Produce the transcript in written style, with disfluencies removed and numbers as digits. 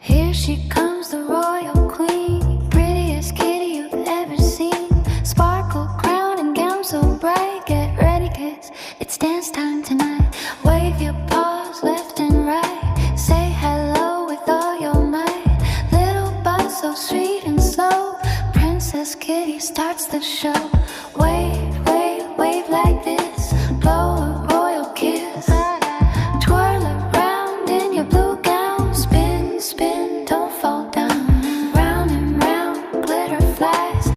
Here she comes, the royal queen, prettiest kitty you've ever seen. Sparkle crown and gown so bright. Get ready, kids, it's dance time tonight. Wave your paws left and right. Say hello with all your might. Little buzz so sweet and slow. Princess Kitty starts the show. Wave